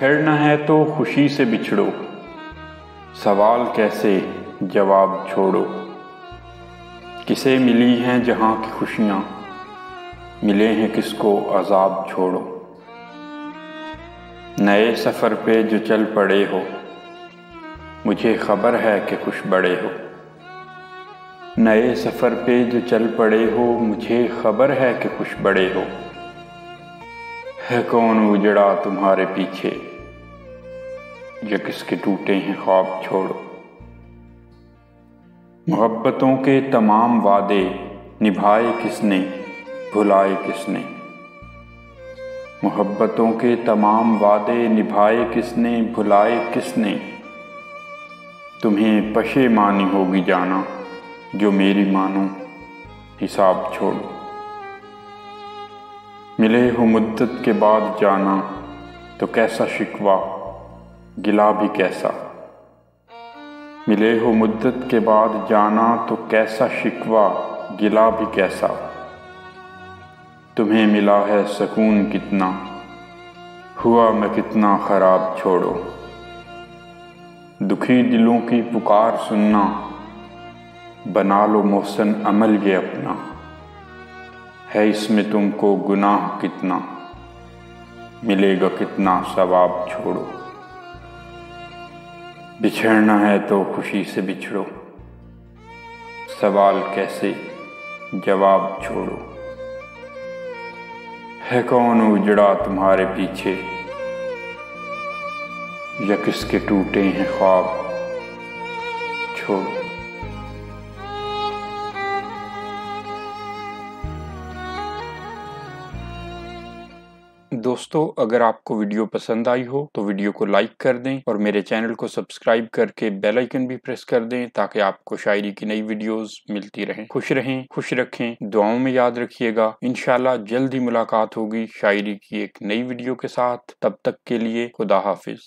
बिछड़ना है तो खुशी से बिछड़ो, सवाल कैसे जवाब छोड़ो। किसे मिली हैं जहां की खुशियां, मिले हैं किसको अजाब छोड़ो। नए सफ़र पे जो चल पड़े हो, मुझे खबर है कि खुश बड़े हो। नए सफ़र पे जो चल पड़े हो, मुझे खबर है कि खुश बड़े हो। है कौन उजड़ा तुम्हारे पीछे, जो किसके टूटे हैं ख्वाब छोड़ो। मोहब्बतों के तमाम वादे निभाए किसने, भुलाए किसने। मोहब्बतों के तमाम वादे निभाए किसने, भुलाए किसने। तुम्हें पशेमानी होगी जाना, जो मेरी मानो हिसाब छोड़ो। मिले हो मुद्दत के बाद जाना, तो कैसा शिकवा गिला भी कैसा। मिले हो मुद्दत के बाद जाना, तो कैसा शिकवा गिला भी कैसा। तुम्हें मिला है सुकून कितना, हुआ मैं कितना खराब छोड़ो। दुखी दिलों की पुकार सुनना, बना लो मोहसन अमल ये अपना। है इसमें तुमको गुनाह कितना, मिलेगा कितना सवाब छोड़ो। बिछड़ना है तो खुशी से बिछड़ो, सवाल कैसे जवाब छोड़ो। है कौन उजड़ा तुम्हारे पीछे, या किसके टूटे हैं ख्वाब छोड़ो। दोस्तों, अगर आपको वीडियो पसंद आई हो तो वीडियो को लाइक कर दें और मेरे चैनल को सब्सक्राइब करके बेल आइकन भी प्रेस कर दें, ताकि आपको शायरी की नई वीडियोस मिलती रहें। खुश रहें, खुश रखें, दुआओं में याद रखिएगा। इंशाल्लाह जल्द ही मुलाकात होगी शायरी की एक नई वीडियो के साथ। तब तक के लिए खुदा हाफिज।